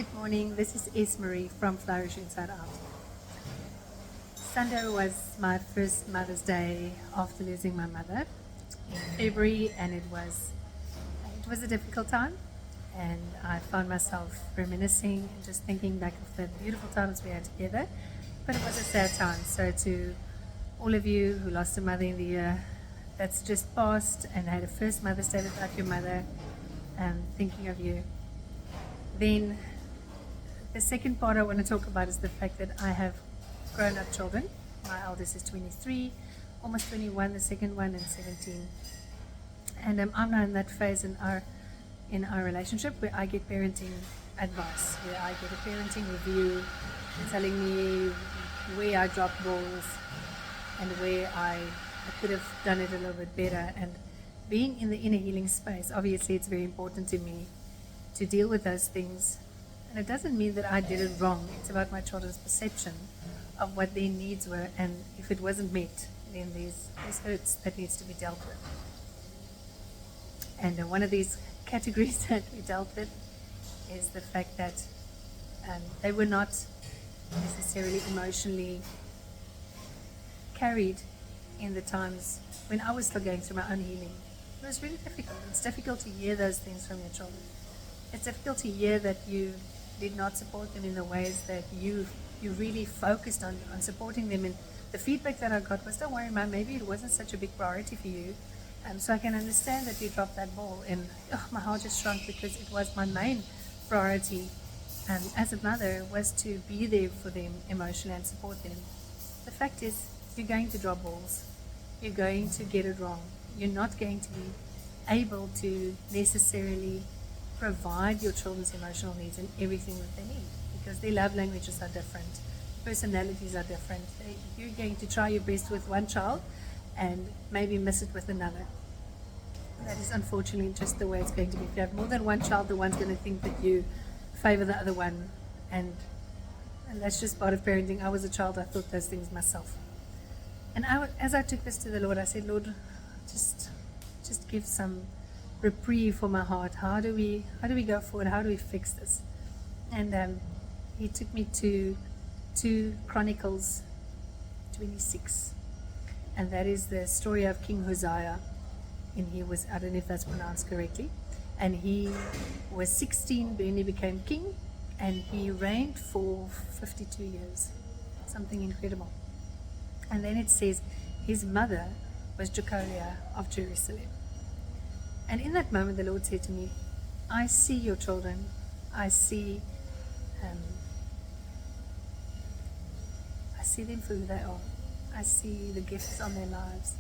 Good morning. This is Esmery from Flourish Inside Out. Sunday was my first Mother's Day after losing my mother in February, and it was a difficult time. And I found myself reminiscing and just thinking back of the beautiful times we had together. But it was a sad time. So to all of you who lost a mother in the year that's just passed and had a first Mother's Day without your mother, thinking of you. Then the second part I want to talk about is the fact that I have grown up children. My eldest is 23, almost 21, the second one, and 17. And I'm now in that phase in our relationship where I get parenting advice, where I get a parenting review telling me where I dropped balls and where I could have done it a little bit better. And being in the inner healing space, obviously it's very important to me to deal with those things. And it doesn't mean that I did it wrong. It's about my children's perception of what their needs were, and if it wasn't met, then there's hurts that needs to be dealt with. And one of these categories that we dealt with is the fact that they were not necessarily emotionally carried in the times when I was still going through my own healing. It was really difficult. It's difficult to hear those things from your children. It's difficult to hear that you did not support them in the ways that you really focused on supporting them. And the feedback that I got was, don't worry, Mum, maybe it wasn't such a big priority for you. So I can understand that you dropped that ball. And my heart just shrunk because it was my main priority as a mother, was to be there for them emotionally and support them. The fact is, you're going to drop balls. You're going to get it wrong. You're not going to be able to necessarily provide your children's emotional needs and everything that they need, because their love languages are different, personalities are different. You're going to try your best with one child and maybe miss it with another. That is unfortunately just the way it's going to be. If you have more than one child, the one's going to think that you favor the other one, and that's just part of parenting. I was a child, I thought those things myself. And as I took this to the Lord, I said, Lord, just give some reprieve for my heart. How do we go forward? How do we fix this? And he took me to 2 Chronicles 26, and that is the story of King Hosea. And he was, I don't know if that's pronounced correctly, and he was 16 when he became king, and he reigned for 52 years, something incredible. And then it says his mother was Jecoliah of Jerusalem. And in that moment, the Lord said to me, I see your children. I see them for who they are. I see the gifts on their lives.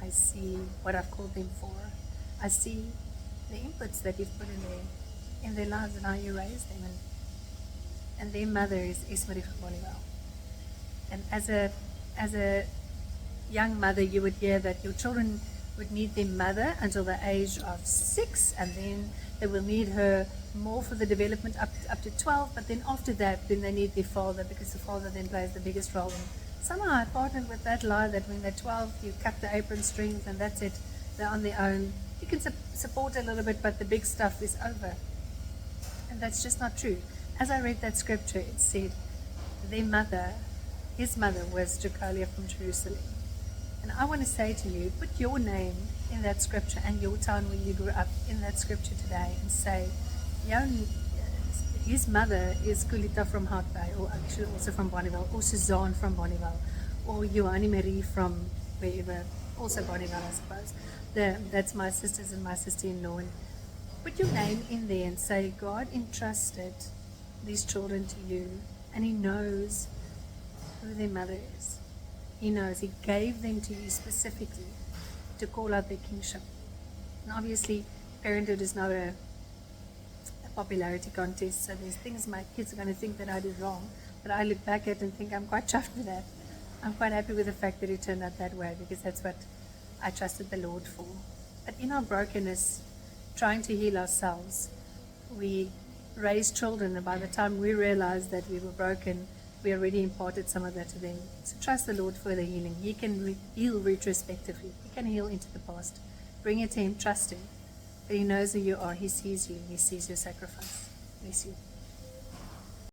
I see what I've called them for. I see the inputs that you've put in their lives and how you raise them. And their mother is Esmery van Bonnievale. And as a young mother, you would hear that your children would need their mother until the age of 6, and then they will need her more for the development up to 12, but then after that, then they need their father, because the father then plays the biggest role. And somehow I partnered with that lie that when they're 12, you cut the apron strings and that's it, they're on their own. You can support a little bit, but the big stuff is over. And that's just not true. As I read that scripture, it said their mother, his mother, was Jecoliah from Jerusalem. And I want to say to you, put your name in that scripture and your town where you grew up in that scripture today, and say, his mother is Kulita from Hout Bay, or actually also from Bonnievale, or Suzanne from Bonnievale, or Johannie Marie from wherever, also Bonnievale, I suppose. That's my sisters and my sister-in-law. And put your name in there and say, God entrusted these children to you, and He knows who their mother is. He knows. He gave them to you specifically to call out their kingship. And obviously, parenthood is not a popularity contest, so there's things my kids are going to think that I did wrong, but I look back at and think I'm quite chuffed with that. I'm quite happy with the fact that it turned out that way, because that's what I trusted the Lord for. But in our brokenness, trying to heal ourselves, we raised children, and by the time we realized that we were broken, we already imparted some of that to them. So trust the Lord for the healing. He can heal retrospectively. He can heal into the past. Bring it to Him, trust Him. But He knows who you are. He sees you. He sees your sacrifice. Bless you.